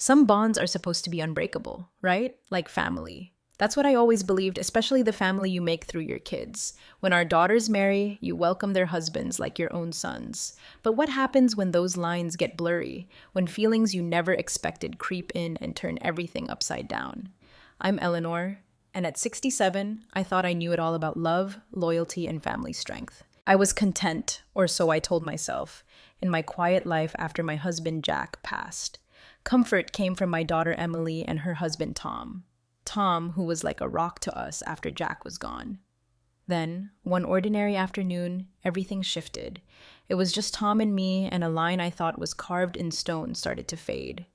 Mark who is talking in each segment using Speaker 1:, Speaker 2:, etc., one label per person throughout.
Speaker 1: Some bonds are supposed to be unbreakable, right? Like family. That's what I always believed, especially the family you make through your kids. When our daughters marry, you welcome their husbands like your own sons. But what happens when those lines get blurry? When feelings you never expected creep in and turn everything upside down? I'm Eleanor, and at 67, I thought I knew it all about love, loyalty, and family strength. I was content, or so I told myself, in my quiet life after my husband Jack passed. Comfort came from my daughter Emily and her husband Tom. Tom, who was like a rock to us after Jack was gone. Then, one ordinary afternoon, everything shifted. It was just Tom and me, and a line I thought was carved in stone started to fade.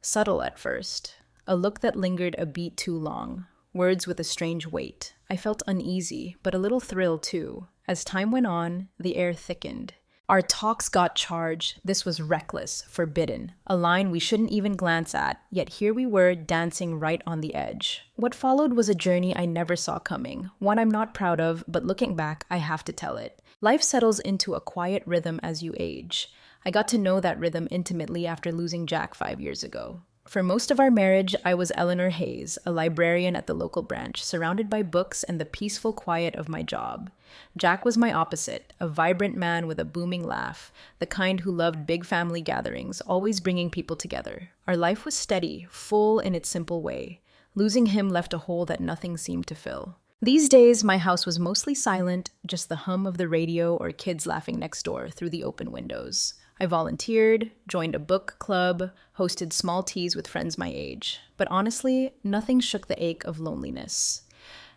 Speaker 1: Subtle at first, a look that lingered a beat too long, words with a strange weight. I felt uneasy, but a little thrilled too. As time went on, the air thickened. Our talks got charged. This was reckless, forbidden, a line we shouldn't even glance at, yet here we were dancing right on the edge. What followed was a journey I never saw coming, one I'm not proud of, but looking back, I have to tell it. Life settles into a quiet rhythm as you age. I got to know that rhythm intimately after losing Jack 5 years ago. For most of our marriage, I was Eleanor Hayes, a librarian at the local branch, surrounded by books and the peaceful quiet of my job. Jack was my opposite, a vibrant man with a booming laugh, the kind who loved big family gatherings, always bringing people together. Our life was steady, full in its simple way. Losing him left a hole that nothing seemed to fill. These days, my house was mostly silent, just the hum of the radio or kids laughing next door through the open windows. I volunteered, joined a book club, hosted small teas with friends my age. But honestly, nothing shook the ache of loneliness.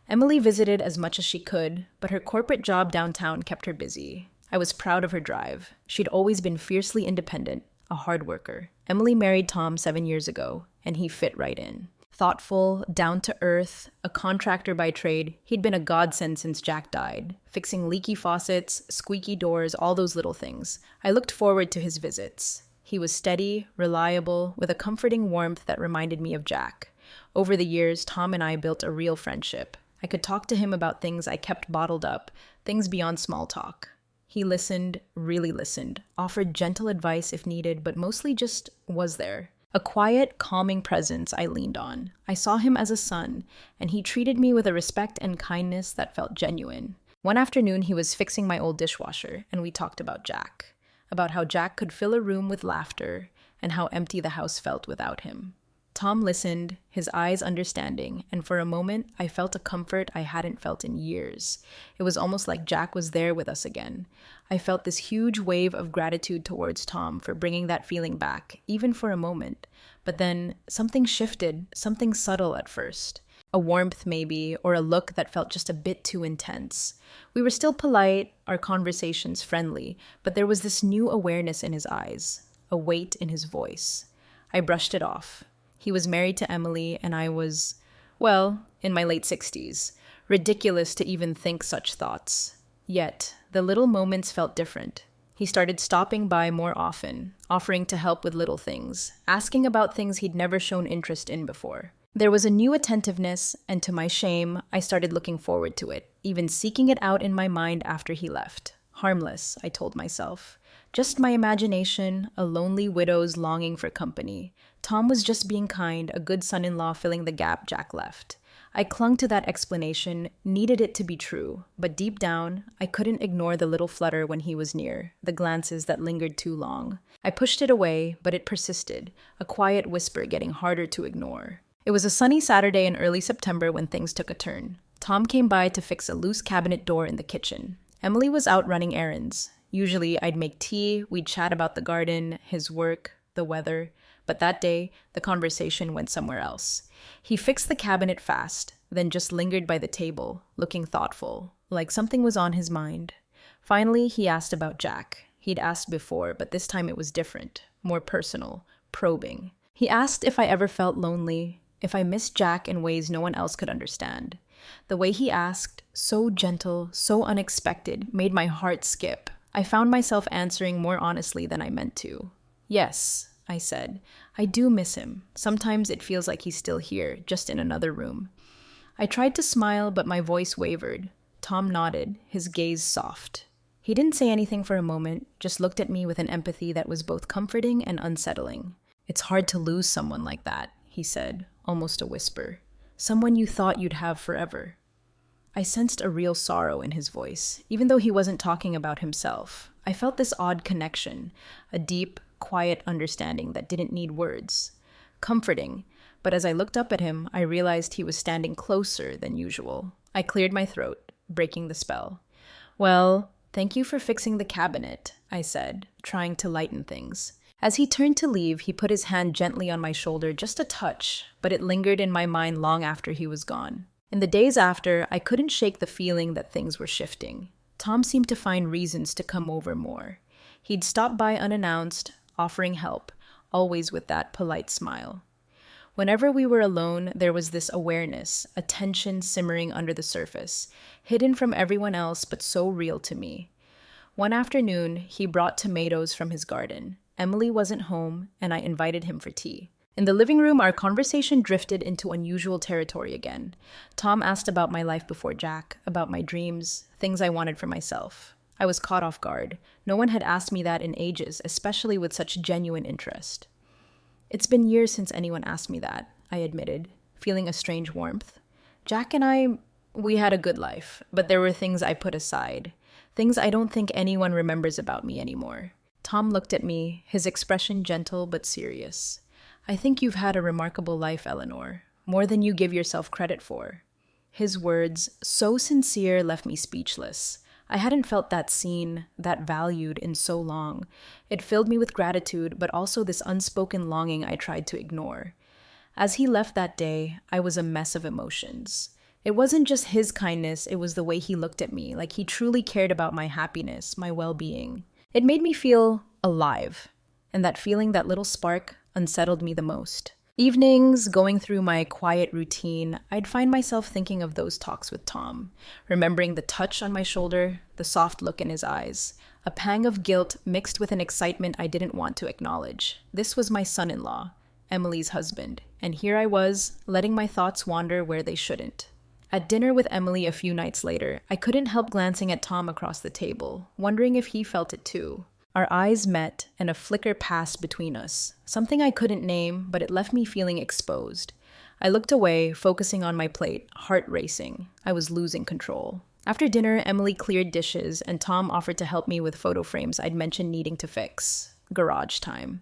Speaker 1: Emily visited as much as she could, but her corporate job downtown kept her busy. I was proud of her drive. She'd always been fiercely independent, a hard worker. Emily married Tom 7 years ago, and he fit right in. Thoughtful, down to earth, a contractor by trade, he'd been a godsend since Jack died, fixing leaky faucets, squeaky doors, all those little things. I looked forward to his visits. He was steady, reliable, with a comforting warmth that reminded me of Jack. Over the years, Tom and I built a real friendship. I could talk to him about things I kept bottled up, things beyond small talk. He listened, really listened, offered gentle advice if needed, but mostly just was there. A quiet, calming presence I leaned on. I saw him as a son, and he treated me with a respect and kindness that felt genuine. One afternoon, he was fixing my old dishwasher, and we talked about Jack. About how Jack could fill a room with laughter, and how empty the house felt without him. Tom listened, his eyes understanding, and for a moment, I felt a comfort I hadn't felt in years. It was almost like Jack was there with us again. I felt this huge wave of gratitude towards Tom for bringing that feeling back, even for a moment. But then, something shifted, something subtle at first. A warmth, maybe, or a look that felt just a bit too intense. We were still polite, our conversations friendly, but there was this new awareness in his eyes, a weight in his voice. I brushed it off. He was married to Emily, and I was, well, in my late 60s. Ridiculous to even think such thoughts. Yet, the little moments felt different. He started stopping by more often, offering to help with little things, asking about things he'd never shown interest in before. There was a new attentiveness, and to my shame, I started looking forward to it, even seeking it out in my mind after he left. Harmless, I told myself. Just my imagination, a lonely widow's longing for company. Tom was just being kind, a good son-in-law filling the gap Jack left. I clung to that explanation, needed it to be true, but deep down, I couldn't ignore the little flutter when he was near, the glances that lingered too long. I pushed it away, but it persisted, a quiet whisper getting harder to ignore. It was a sunny Saturday in early September when things took a turn. Tom came by to fix a loose cabinet door in the kitchen. Emily was out running errands. Usually, I'd make tea, we'd chat about the garden, his work, the weather. But that day, the conversation went somewhere else. He fixed the cabinet fast, then just lingered by the table, looking thoughtful, like something was on his mind. Finally, he asked about Jack. He'd asked before, but this time it was different, more personal, probing. He asked if I ever felt lonely, if I missed Jack in ways no one else could understand. The way he asked, so gentle, so unexpected, made my heart skip. I found myself answering more honestly than I meant to. Yes, I said. I do miss him. Sometimes it feels like he's still here, just in another room. I tried to smile, but my voice wavered. Tom nodded, his gaze soft. He didn't say anything for a moment, just looked at me with an empathy that was both comforting and unsettling. It's hard to lose someone like that, he said, almost a whisper. Someone you thought you'd have forever. I sensed a real sorrow in his voice, even though he wasn't talking about himself. I felt this odd connection, a deep, quiet understanding that didn't need words. Comforting, but as I looked up at him, I realized he was standing closer than usual. I cleared my throat, breaking the spell. Well, thank you for fixing the cabinet, I said, trying to lighten things. As he turned to leave, he put his hand gently on my shoulder, just a touch, but it lingered in my mind long after he was gone. In the days after, I couldn't shake the feeling that things were shifting. Tom seemed to find reasons to come over more. He'd stop by unannounced, offering help, always with that polite smile. Whenever we were alone, there was this awareness, a tension simmering under the surface, hidden from everyone else but so real to me. One afternoon, he brought tomatoes from his garden. Emily wasn't home, and I invited him for tea. In the living room, our conversation drifted into unusual territory again. Tom asked about my life before Jack, about my dreams, things I wanted for myself. I was caught off guard. No one had asked me that in ages, especially with such genuine interest. It's been years since anyone asked me that, I admitted, feeling a strange warmth. Jack and we had a good life, but there were things I put aside, things I don't think anyone remembers about me anymore. Tom looked at me, his expression gentle but serious. I think you've had a remarkable life, Eleanor, more than you give yourself credit for. His words, so sincere, left me speechless. I hadn't felt that seen, that valued in so long. It filled me with gratitude, but also this unspoken longing I tried to ignore. As he left that day, I was a mess of emotions. It wasn't just his kindness, it was the way he looked at me, like he truly cared about my happiness, my well-being. It made me feel alive, and that feeling, that little spark, unsettled me the most. Evenings, going through my quiet routine, I'd find myself thinking of those talks with Tom, remembering the touch on my shoulder, the soft look in his eyes, a pang of guilt mixed with an excitement I didn't want to acknowledge. This was my son-in-law, Emily's husband, and here I was, letting my thoughts wander where they shouldn't. At dinner with Emily a few nights later, I couldn't help glancing at Tom across the table, wondering if he felt it too. Our eyes met, and a flicker passed between us, something I couldn't name, but it left me feeling exposed. I looked away, focusing on my plate, heart racing. I was losing control. After dinner, Emily cleared dishes, and Tom offered to help me with photo frames I'd mentioned needing to fix. Garage time.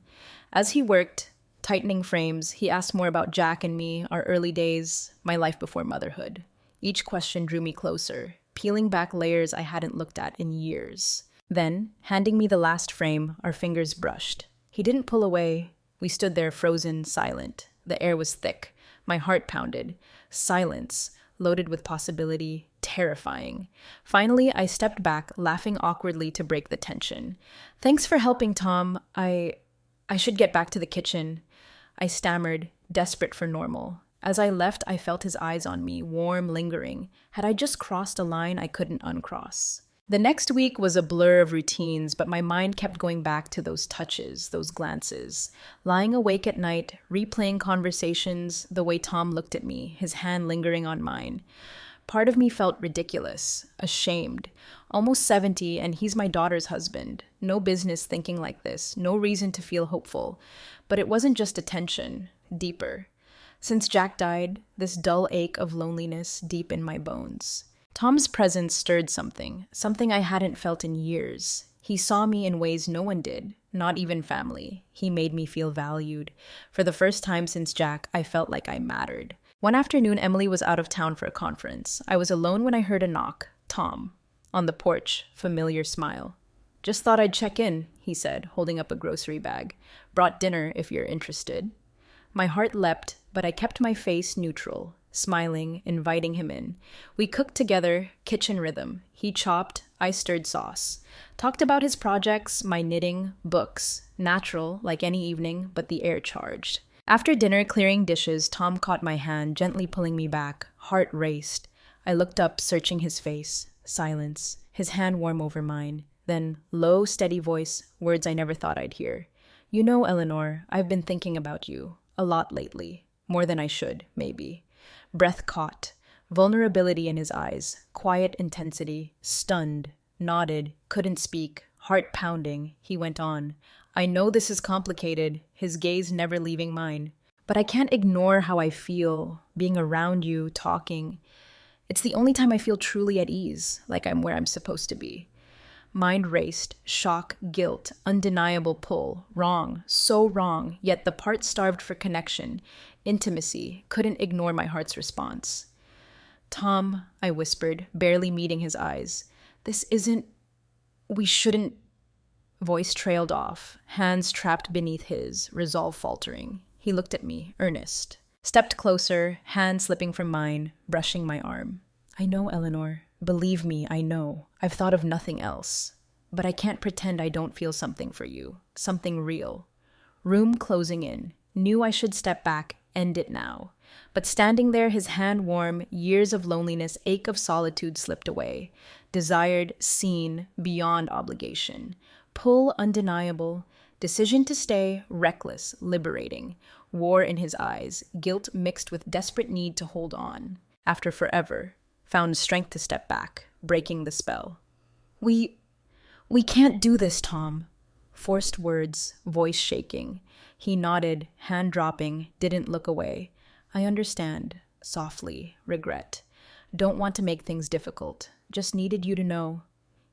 Speaker 1: As he worked, tightening frames, he asked more about Jack and me, our early days, my life before motherhood. Each question drew me closer, peeling back layers I hadn't looked at in years. Then, handing me the last frame, our fingers brushed. He didn't pull away. We stood there frozen, silent. The air was thick. My heart pounded. Silence, loaded with possibility, terrifying. Finally, I stepped back, laughing awkwardly to break the tension. Thanks for helping, Tom. I should get back to the kitchen. I stammered, desperate for normal. As I left, I felt his eyes on me, warm, lingering. Had I just crossed a line I couldn't uncross? The next week was a blur of routines, but my mind kept going back to those touches, those glances. Lying awake at night, replaying conversations, the way Tom looked at me, his hand lingering on mine. Part of me felt ridiculous, ashamed. Almost 70, and he's my daughter's husband. No business thinking like this, no reason to feel hopeful. But it wasn't just attention, deeper. Since Jack died, this dull ache of loneliness deep in my bones. Tom's presence stirred something I hadn't felt in years. He saw me in ways no one did, not even family. He made me feel valued. For the first time since Jack, I felt like I mattered. One afternoon, Emily was out of town for a conference. I was alone when I heard a knock. Tom. On the porch, familiar smile. Just thought I'd check in, he said, holding up a grocery bag. Brought dinner if you're interested. My heart leapt, but I kept my face neutral, smiling, inviting him in. We cooked together, kitchen rhythm. He chopped, I stirred sauce. Talked about his projects, my knitting, books. Natural, like any evening, but the air charged. After dinner, clearing dishes, Tom caught my hand, gently pulling me back. Heart raced. I looked up, searching his face. Silence. His hand warm over mine. Then, low, steady voice, words I never thought I'd hear. You know, Eleanor, I've been thinking about you. A lot lately. More than I should, maybe. Breath caught. Vulnerability in his eyes. Quiet intensity. Stunned. Nodded. Couldn't speak. Heart pounding. He went on. I know this is complicated, his gaze never leaving mine. But I can't ignore how I feel being around you, talking. It's the only time I feel truly at ease, like I'm where I'm supposed to be. Mind raced, shock, guilt, undeniable pull, wrong, so wrong, yet the part starved for connection, intimacy, couldn't ignore my heart's response. Tom, I whispered, barely meeting his eyes. This isn't. We shouldn't. Voice trailed off, hands trapped beneath his, resolve faltering. He looked at me, earnest. Stepped closer, hand slipping from mine, brushing my arm. I know, Eleanor. Believe me, I know. I've thought of nothing else. But I can't pretend I don't feel something for you. Something real. Room closing in. Knew I should step back, end it now. But standing there, his hand warm, years of loneliness, ache of solitude slipped away. Desired, seen, beyond obligation. Pull undeniable. Decision to stay, reckless, liberating. War in his eyes, guilt mixed with desperate need to hold on. After forever, found strength to step back, breaking the spell. We can't do this, Tom. Forced words, voice shaking. He nodded, hand dropping, didn't look away. I understand, softly, regret. Don't want to make things difficult. Just needed you to know.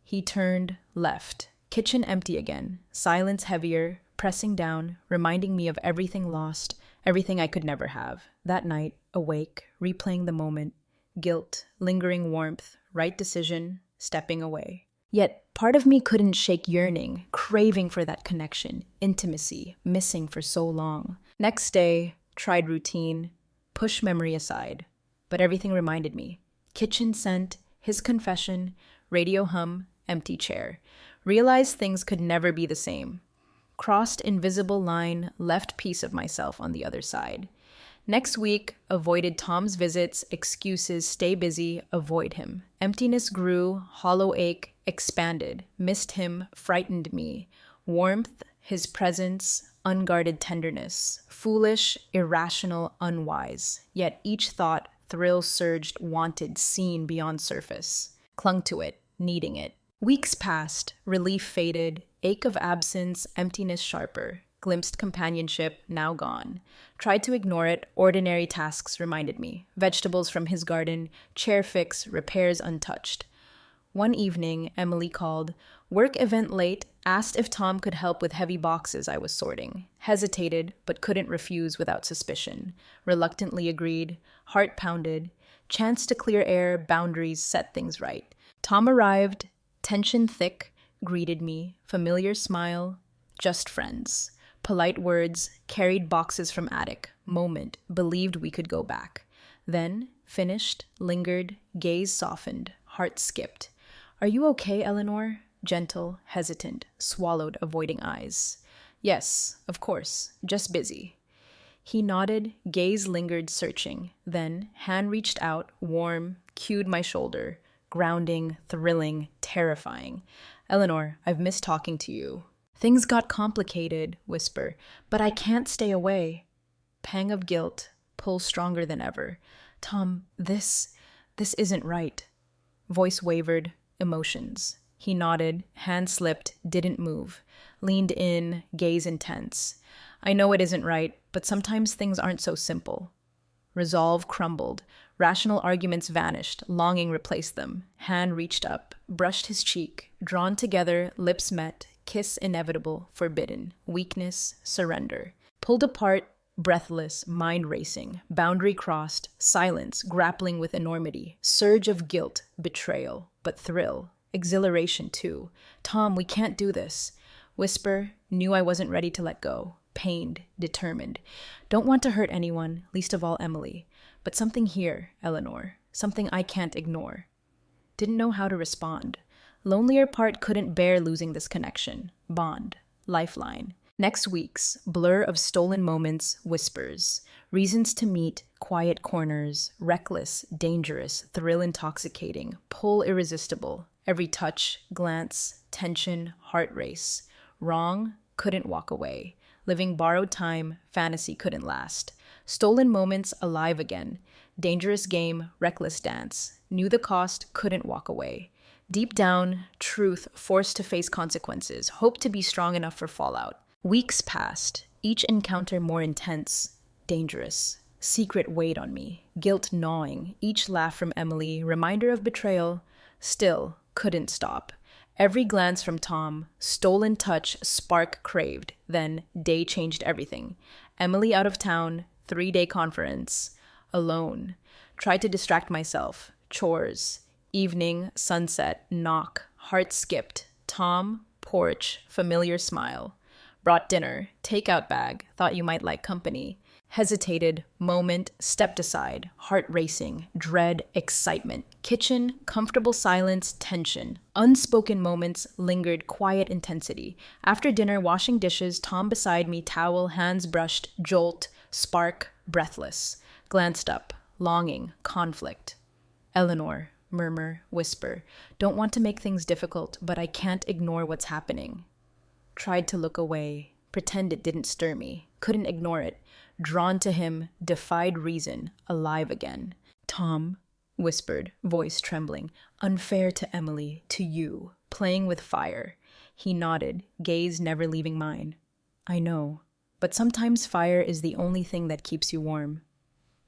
Speaker 1: He turned, left. Kitchen empty again, silence heavier, pressing down, reminding me of everything lost, everything I could never have. That night, awake, replaying the moment, guilt, lingering warmth, right decision, stepping away. Yet, part of me couldn't shake yearning, craving for that connection, intimacy, missing for so long. Next day, tried routine, push memory aside. But everything reminded me. Kitchen scent, his confession, radio hum, empty chair. Realized things could never be the same. Crossed invisible line, left piece of myself on the other side. Next week, avoided Tom's visits, excuses, stay busy, avoid him. Emptiness grew, hollow ache, expanded, missed him, frightened me. Warmth, his presence, unguarded tenderness. Foolish, irrational, unwise. Yet each thought, thrill surged, wanted, seen beyond surface. Clung to it, needing it. Weeks passed, relief faded, ache of absence, emptiness sharper, glimpsed companionship, now gone. Tried to ignore it, ordinary tasks reminded me. Vegetables from his garden, chair fix, repairs untouched. One evening, Emily called, work event late, asked if Tom could help with heavy boxes I was sorting. Hesitated, but couldn't refuse without suspicion. Reluctantly agreed, heart pounded. Chance to clear air, boundaries, set things right. Tom arrived, tension thick, greeted me, familiar smile, just friends. Polite words, carried boxes from attic, moment, believed we could go back. Then, finished, lingered, gaze softened, heart skipped. Are you okay, Eleanor? Gentle, hesitant, swallowed, avoiding eyes. Yes, of course, just busy. He nodded, gaze lingered, searching. Then, hand reached out, warm, cued my shoulder. Grounding, thrilling, terrifying. Eleanor, I've missed talking to you. Things got complicated, whisper, but I can't stay away. Pang of guilt, pull stronger than ever. Tom, this isn't right. Voice wavered, emotions. He nodded, hand slipped, didn't move. Leaned in, gaze intense. I know it isn't right, but sometimes things aren't so simple. Resolve crumbled. Rational arguments vanished, longing replaced them. Hand reached up, brushed his cheek, drawn together, lips met, kiss inevitable, forbidden, weakness, surrender. Pulled apart, breathless, mind racing, boundary crossed, silence, grappling with enormity, surge of guilt, betrayal, but thrill, exhilaration too. Tom, we can't do this. Whisper, knew I wasn't ready to let go. Pained, determined. Don't want to hurt anyone, least of all Emily. But something here, Eleanor. Something I can't ignore. Didn't know how to respond. Lonelier part couldn't bear losing this connection. Bond. Lifeline. Next week's blur of stolen moments, whispers. Reasons to meet, quiet corners. Reckless, dangerous, thrill intoxicating. Pull irresistible. Every touch, glance, tension, heart race. Wrong, couldn't walk away. Living borrowed time, fantasy couldn't last. Stolen moments alive again. Dangerous game, reckless dance. Knew the cost, couldn't walk away. Deep down, truth forced to face consequences. Hoped to be strong enough for fallout. Weeks passed, each encounter more intense, dangerous. Secret weighed on me, guilt gnawing, each laugh from Emily, reminder of betrayal, still couldn't stop. Every glance from Tom, stolen touch, spark craved, then day changed everything. Emily out of town, 3-day conference, alone. Tried to distract myself, chores, evening, sunset, knock, heart skipped, Tom, porch, familiar smile. Brought dinner, takeout bag, thought you might like company. Hesitated, moment, stepped aside, heart racing, dread, excitement. Kitchen, comfortable silence, tension. Unspoken moments, lingered, quiet intensity. After dinner, washing dishes, Tom beside me, towel, hands brushed, jolt, spark, breathless. Glanced up, longing, conflict. Eleanor, murmur, whisper. Don't want to make things difficult, but I can't ignore what's happening. Tried to look away, pretend it didn't stir me, couldn't ignore it. Drawn to him, defied reason, alive again. Tom, whispered, voice trembling, unfair to Emily, to you, playing with fire. He nodded, gaze never leaving mine. I know, but sometimes fire is the only thing that keeps you warm.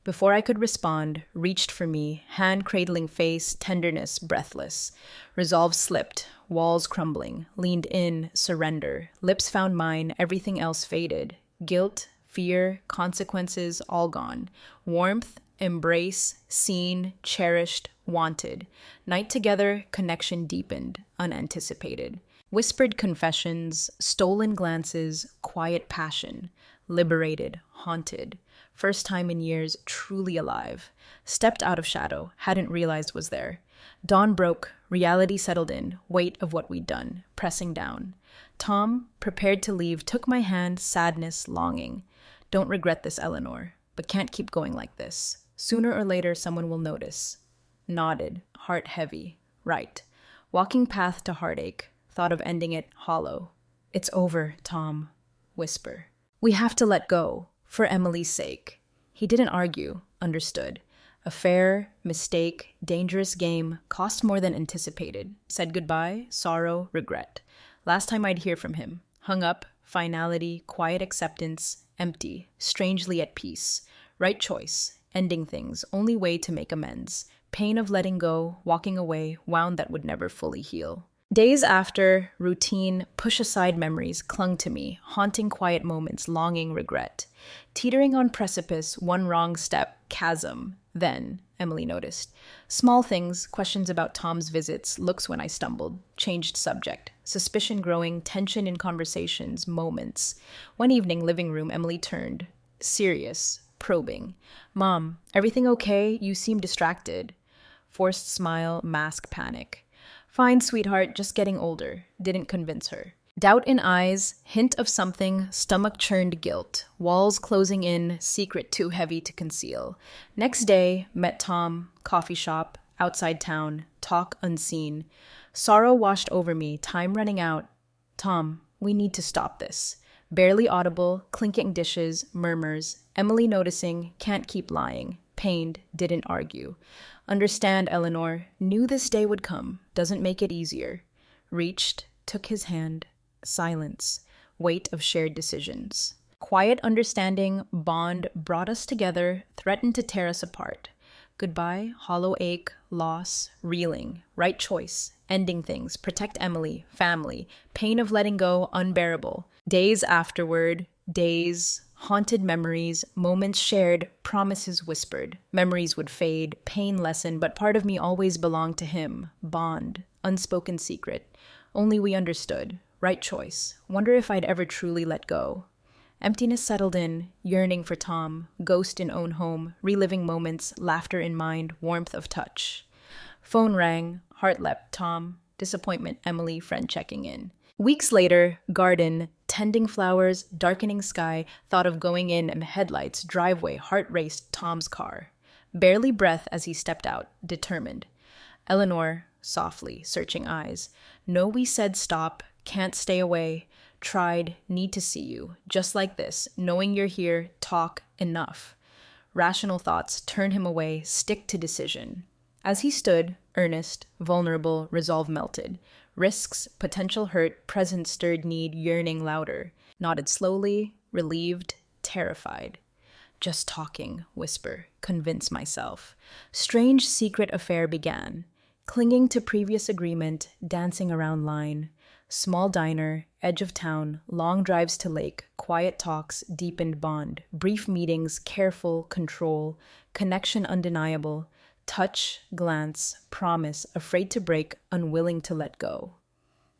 Speaker 1: Before I could respond, reached for me, hand cradling face, tenderness, breathless. Resolve slipped, walls crumbling, leaned in, surrender. Lips found mine, everything else faded. Guilt, fear, consequences, all gone. Warmth, embrace, seen, cherished, wanted. Night together, connection deepened, unanticipated. Whispered confessions, stolen glances, quiet passion. Liberated, haunted. First time in years, truly alive. Stepped out of shadow, hadn't realized was there. Dawn broke, reality settled in, weight of what we'd done, pressing down. Tom, prepared to leave, took my hand, sadness, longing. Don't regret this, Eleanor, but can't keep going like this. Sooner or later, someone will notice. Nodded, heart heavy. Right. Walking path to heartache, thought of ending it hollow. It's over, Tom. Whisper. We have to let go. For Emily's sake. He didn't argue, understood. Affair, mistake, dangerous game, cost more than anticipated. Said goodbye, sorrow, regret. Last time I'd hear from him. Hung up, finality, quiet acceptance, empty, strangely at peace. Right choice, ending things, only way to make amends. Pain of letting go, walking away, wound that would never fully heal. Days after, routine, push-aside memories clung to me, haunting quiet moments, longing regret. Teetering on precipice, one wrong step, chasm. Then, Emily noticed. Small things, questions about Tom's visits, looks when I stumbled, changed subject. Suspicion growing, tension in conversations, moments. One evening, living room, Emily turned. Serious, probing. Mom, everything okay? You seem distracted. Forced smile, mask panic. Fine, sweetheart, just getting older. Didn't convince her. Doubt in eyes, hint of something, stomach-churned guilt. Walls closing in, secret too heavy to conceal. Next day, met Tom, coffee shop, outside town, talk unseen. Sorrow washed over me, time running out. Tom, we need to stop this. Barely audible, clinking dishes, murmurs. Emily noticing, can't keep lying. Pained, didn't argue. Understand, Eleanor, knew this day would come, doesn't make it easier. Reached, took his hand. Silence, weight of shared decisions. Quiet understanding, bond brought us together, threatened to tear us apart. Goodbye, hollow ache, loss, reeling, right choice, ending things, protect Emily, family, pain of letting go, unbearable. Days afterward, days, haunted memories, moments shared, promises whispered. Memories would fade, pain lessen, but part of me always belonged to him. Bond, unspoken secret. Only we understood. Right choice. Wonder if I'd ever truly let go. Emptiness settled in, yearning for Tom, ghost in own home, reliving moments, laughter in mind, warmth of touch. Phone rang, heart leapt, Tom. Disappointment, Emily, friend checking in. Weeks later, garden, tending flowers, darkening sky, thought of going in and headlights, driveway, heart raced, Tom's car. Barely breath as he stepped out, determined. Eleanor, softly, searching eyes. No, we said stop, can't stay away. Tried, need to see you. Just like this, knowing you're here, talk, enough. Rational thoughts turn him away, stick to decision. As he stood, earnest, vulnerable, resolve melted. Risks, potential hurt, present stirred need, yearning louder. Nodded slowly, relieved, terrified. Just talking, whisper, convince myself. Strange secret affair began. Clinging to previous agreement, dancing around line. Small diner, edge of town, long drives to lake, quiet talks, deepened bond. Brief meetings, careful, control. Connection undeniable. Touch, glance, promise, afraid to break, unwilling to let go.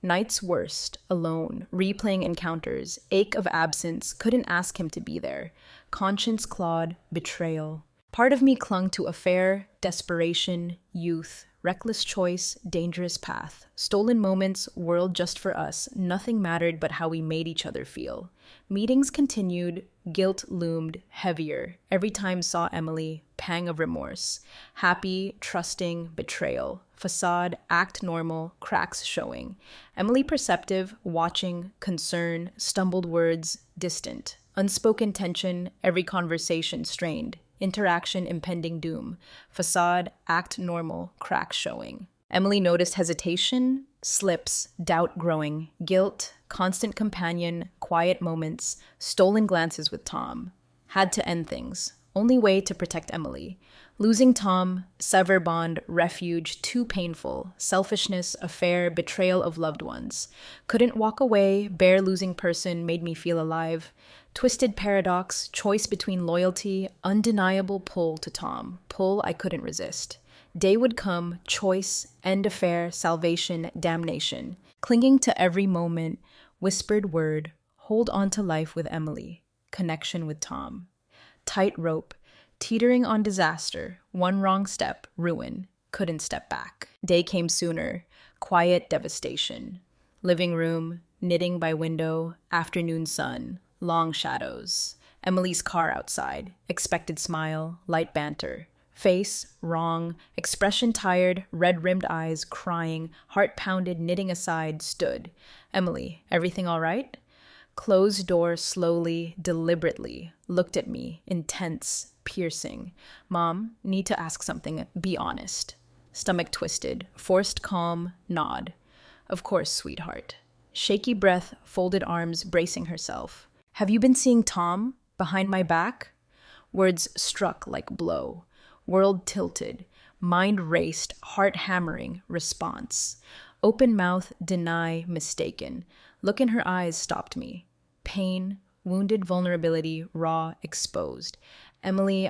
Speaker 1: Night's worst, alone, replaying encounters, ache of absence, couldn't ask him to be there. Conscience clawed, betrayal. Part of me clung to affair, desperation, youth, reckless choice, dangerous path. Stolen moments, world just for us, nothing mattered but how we made each other feel. Meetings continued, guilt loomed, heavier. Every time saw Emily, pang of remorse. Happy, trusting, betrayal. Facade, act normal, cracks showing. Emily perceptive, watching, concern, stumbled words, distant. Unspoken tension, every conversation strained. Interaction impending doom. Facade, act normal, cracks showing. Emily noticed hesitation, slips, doubt growing, guilt, constant companion, quiet moments, stolen glances with Tom. Had to end things. Only way to protect Emily. Losing Tom, sever bond, refuge, too painful. Selfishness, affair, betrayal of loved ones. Couldn't walk away, bare losing person made me feel alive. Twisted paradox, choice between loyalty, undeniable pull to Tom. Pull I couldn't resist. Day would come, choice, end affair, salvation, damnation. Clinging to every moment, whispered word, hold on to life with Emily. Connection with Tom. Tight rope, teetering on disaster, one wrong step, ruin, couldn't step back. Day came sooner, quiet devastation. Living room, knitting by window, afternoon sun, long shadows. Emily's car outside, expected smile, light banter. Face, wrong, expression tired, red-rimmed eyes, crying, heart pounded, knitting aside, stood. Emily, everything all right? Closed door slowly, deliberately, looked at me, intense, piercing. Mom, need to ask something, be honest. Stomach twisted, forced calm, nod. Of course, sweetheart. Shaky breath, folded arms, bracing herself. Have you been seeing Tom? Behind my back? Words struck like blow. World tilted. Mind raced, heart hammering, response. Open mouth, deny, mistaken. Look in her eyes stopped me. Pain, wounded vulnerability, raw, exposed. Emily,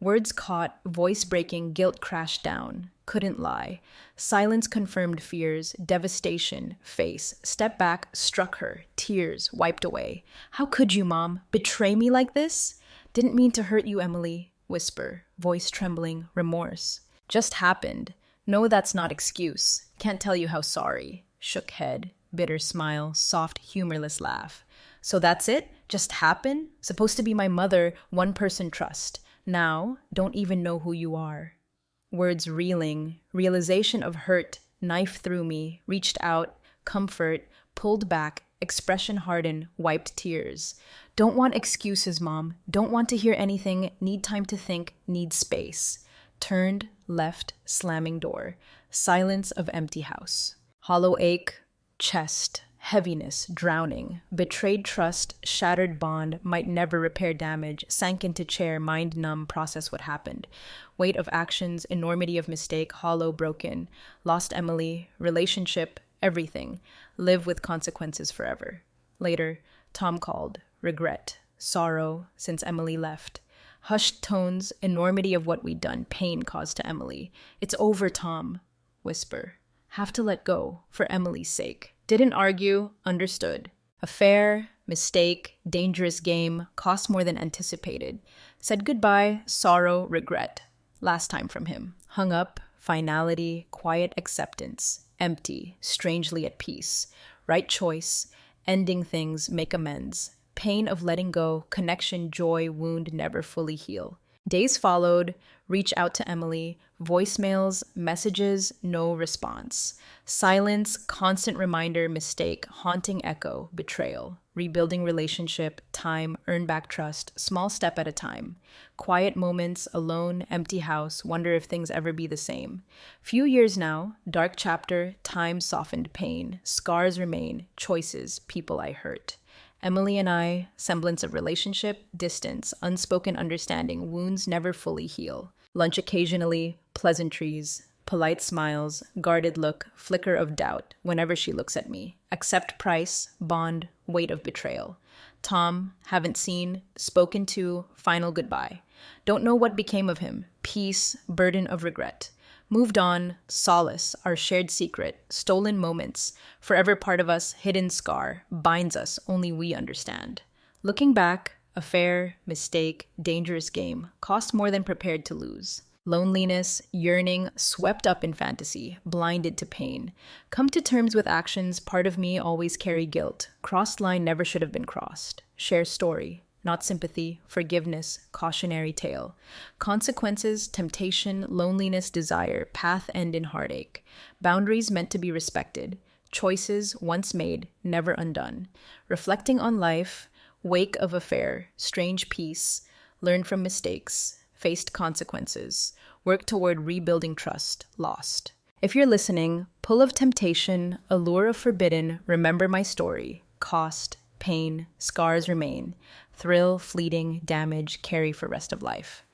Speaker 1: Words caught, voice breaking, guilt crashed down. Couldn't lie. Silence confirmed fears, devastation, face. Step back, struck her, tears wiped away. How could you, Mom? Betray me like this? Didn't mean to hurt you, Emily. Whisper, voice trembling, remorse. Just happened. No, that's not excuse. Can't tell you how sorry. Shook head, bitter smile, soft, humorless laugh. So that's it? Just happened? Supposed to be my mother, one person trust. Now, don't even know who you are. Words reeling, realization of hurt, knife through me, reached out, comfort, pulled back, expression hardened, wiped tears. Don't want excuses, Mom. Don't want to hear anything, need time to think, need space. Turned, left, slamming door. Silence of empty house. Hollow ache, chest, heaviness, drowning. Betrayed trust, shattered bond, might never repair damage, sank into chair, mind numb, process what happened. Weight of actions, enormity of mistake, hollow, broken. Lost Emily, relationship, everything. Live with consequences forever. Later, Tom called. Regret, sorrow, since Emily left. Hushed tones, enormity of what we'd done, pain caused to Emily. It's over, Tom. Whisper. Have to let go, for Emily's sake. Didn't argue, understood. Affair, mistake, dangerous game, cost more than anticipated. Said goodbye, sorrow, regret. Last time from him. Hung up, finality, quiet acceptance. Empty, strangely at peace. Right choice, ending things, make amends. Pain of letting go, connection, joy, wound never fully heal. Days followed, reach out to Emily, voicemails, messages, no response. Silence, constant reminder, mistake, haunting echo, betrayal. Rebuilding relationship, time, earn back trust, small step at a time. Quiet moments, alone, empty house, wonder if things ever be the same. Few years now, dark chapter, time softened pain, scars remain, choices, people I hurt. Emily and I, semblance of relationship, distance, unspoken understanding, wounds never fully heal. Lunch occasionally, pleasantries, polite smiles, guarded look, flicker of doubt whenever she looks at me. Accept price, bond, weight of betrayal. Tom, haven't seen, spoken to, final goodbye. Don't know what became of him. Peace, burden of regret. Moved on, solace, our shared secret, stolen moments, forever part of us, hidden scar, binds us, only we understand. Looking back, affair, mistake, dangerous game, cost more than prepared to lose. Loneliness, yearning, swept up in fantasy, blinded to pain. Come to terms with actions, part of me always carry guilt. Crossed line never should have been crossed. Share story, not sympathy, forgiveness, cautionary tale. Consequences, temptation, loneliness, desire, path end in heartache. Boundaries meant to be respected. Choices, once made, never undone. Reflecting on life, wake of affair, strange peace, learn from mistakes, faced consequences, work toward rebuilding trust, lost. If you're listening, pull of temptation, allure of forbidden, remember my story, cost, pain, scars remain, thrill, fleeting, damage, carry for rest of life.